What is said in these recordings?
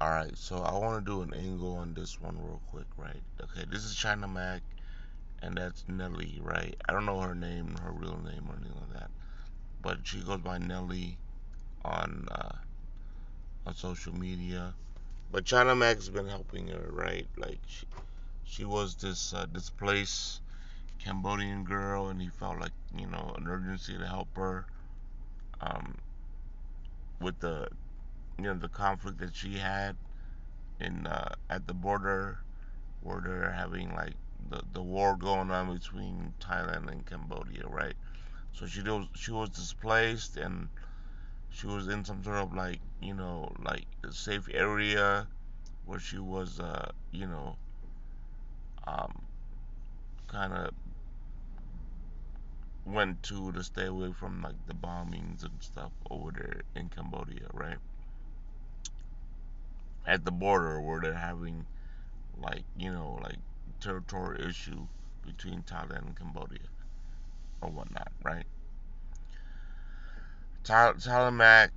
Alright, so I want to do an angle on this one real quick, right? Okay, this is China Mac, and that's Nelly, right? I don't know her name, her real name, or anything like that, but she goes by Nelly on social media. But China Mac's been helping her, right? Like she was this displaced Cambodian girl, and he felt like an urgency to help her um, with the the conflict that she had in at the border where they're having like the war going on between Thailand and Cambodia, right? So she was displaced, and she was in some sort of like like a safe area where she was um kind of went to stay away from like the bombings and stuff over there in Cambodia, right? At the border where they're having like like territorial issue between Thailand and Cambodia or whatnot, right? Tyler Mack,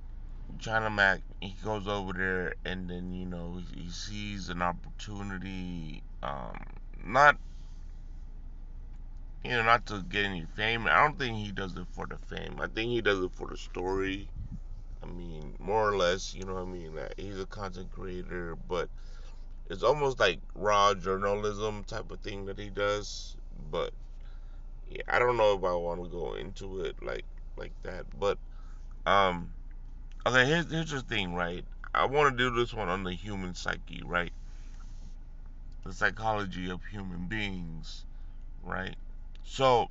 China Mac, he goes over there, and then he sees an opportunity, not not to get any fame. I don't think he does it for the fame. I think he does it for the story. I mean, more or less, what I mean. He's a content creator, but it's almost like raw journalism type of thing that he does. But yeah, I don't know if I want to go into it like that. But um, okay, here's the thing, right? I want to do this one on the human psyche, right? The psychology of human beings, right? So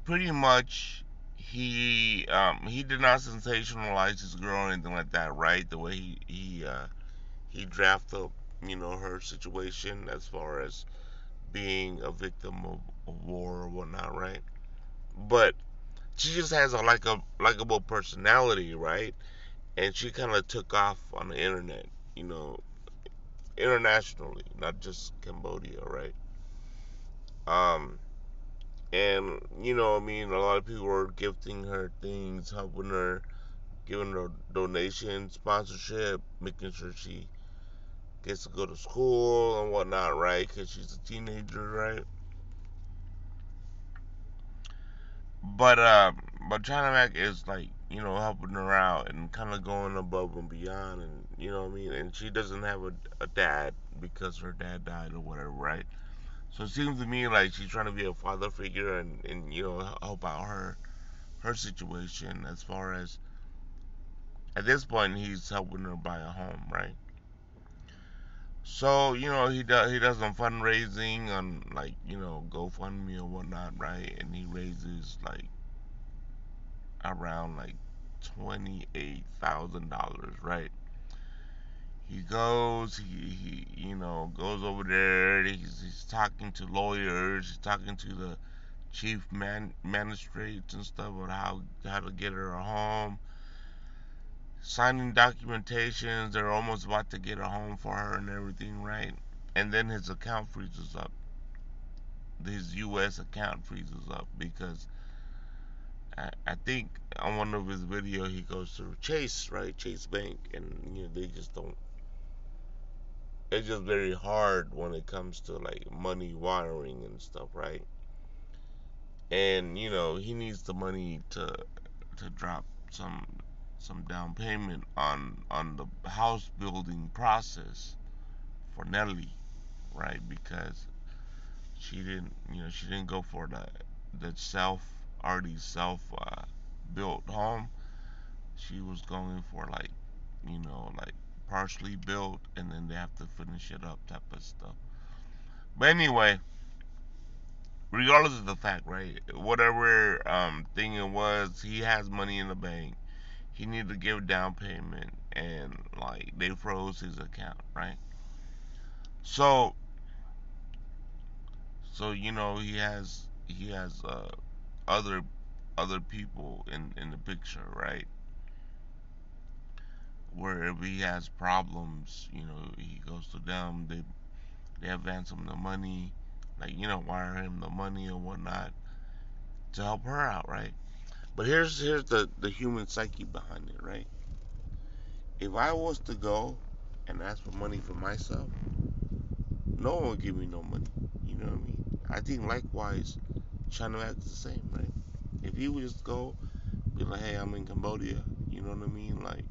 pretty much he did not sensationalize his girl or anything like that, right? The way he drafted up her situation as far as being a victim of war or whatnot, right? But she just has a likable personality, right? And she kind of took off on the internet, you know, internationally, not just Cambodia, right? Um, and I mean, a lot of people were gifting her things, helping her, giving her donations, sponsorship, making sure she gets to go to school and whatnot, right? Because she's a teenager, right? But China Mac is like helping her out and kind of going above and beyond, and what I mean. And she doesn't have a dad because her dad died or whatever, right? So it seems to me like she's trying to be a father figure and help out her situation as far as at this point he's helping her buy a home, right? So he does some fundraising on like GoFundMe or whatnot, right? And he raises like around like $28,000, right? He goes, he goes over there. He's talking to lawyers. He's talking to the chief magistrates and stuff on how to get her a home. Signing documentations. They're almost about to get a home for her and everything, right? And then his account freezes up. His U.S. account freezes up because I think on one of his video he goes to Chase, right? Chase Bank, and they just don't. It's just very hard when it comes to like money wiring and stuff, right? And he needs the money to drop some down payment on the house building process for Nelly, right? Because she didn't go for the self built home. She was going for like partially built, and then they have to finish it up type of stuff. But anyway, regardless of the fact, right? Whatever thing it was, he has money in the bank. He needed to give down payment, and like they froze his account, right? So he has other people in the picture, right? Where if he has problems, he goes to them. They advance him the money, like wire him the money or whatnot to help her out, right? But here's the human psyche behind it, right? If I was to go and ask for money for myself, no one would give me no money. You know what I mean? I think likewise, China acts the same, right? If he would just go, be like, hey, I'm in Cambodia, you know what I mean? Like,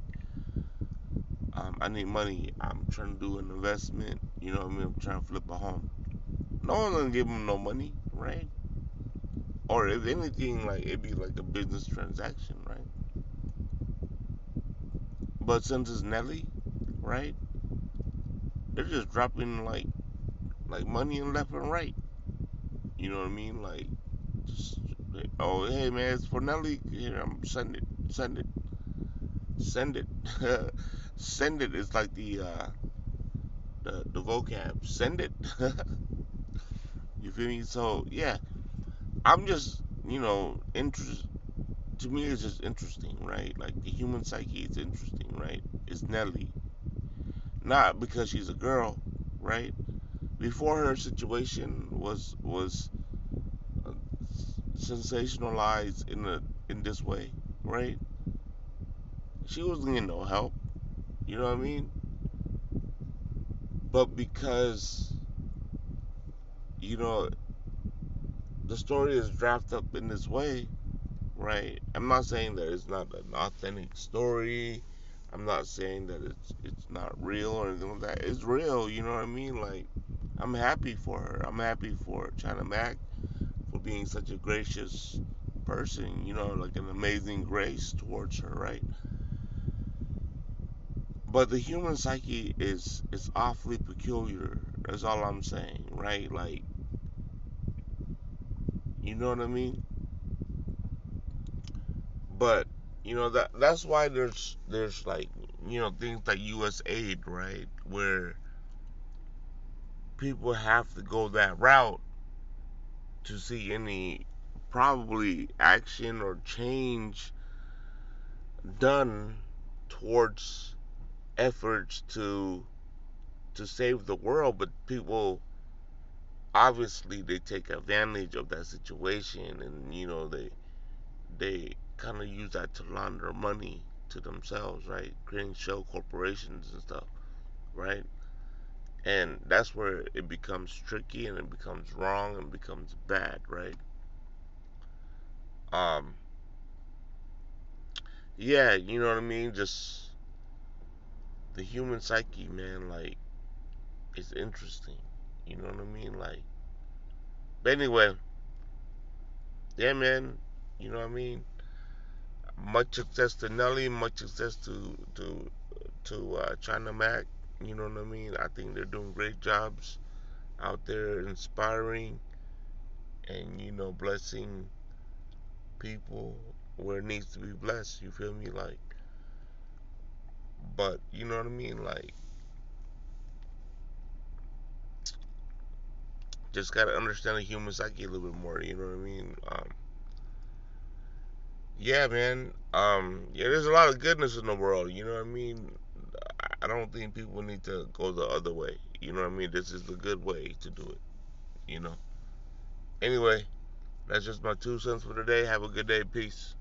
I need money. I'm trying to do an investment, you know what I mean? I'm trying to flip a home. No one's gonna give him no money, right? Or if anything, like, it'd be like a business transaction, right? But since it's Nelly, right? They're just dropping like money in left and right. You know what I mean? Like, just, oh, hey man, it's for Nelly. Here, I'm send it, send it, send it, send it. It's like the vocab. Send it. You feel me? So yeah, I'm just interest. To me, it's just interesting, right? Like the human psyche is interesting, right? It's Nelly, not because she's a girl, right? Before her situation was uh, sensationalized in this way, right? She wasn't getting no help, you know what I mean? But because you know the story is drafted up in this way, right? I'm not saying that it's not an authentic story. I'm not saying that it's not real or anything like that. It's real, you know what I mean? Like, I'm happy for her. I'm happy for China Mac for being such a gracious person, like an amazing grace towards her, right? But the human psyche is awfully peculiar. That's all I'm saying, right? Like, you know what I mean? But that's why there's like things like U.S. aid, right, where people have to go that route to see any probably action or change done towards efforts to save the world. But people obviously they take advantage of that situation, and they kind of use that to launder money to themselves, right? Creating shell corporations and stuff, right? And that's where it becomes tricky and it becomes wrong and becomes bad, right? Um, yeah, you know what I mean? Just the human psyche, man, like, it's interesting. You know what I mean? Like, but anyway, yeah, man, you know what I mean? Much success to Nelly, much success to China Mac. You know what I mean? I think they're doing great jobs out there, inspiring and blessing people where it needs to be blessed. You feel me? Like, but you know what I mean? Like, just gotta understand the human psyche a little bit more. You know what I mean? Yeah, man. Yeah, there's a lot of goodness in the world. You know what I mean? I don't think people need to go the other way. You know what I mean? This is the good way to do it. You know. Anyway, that's just my 2 cents for today. Have a good day. Peace.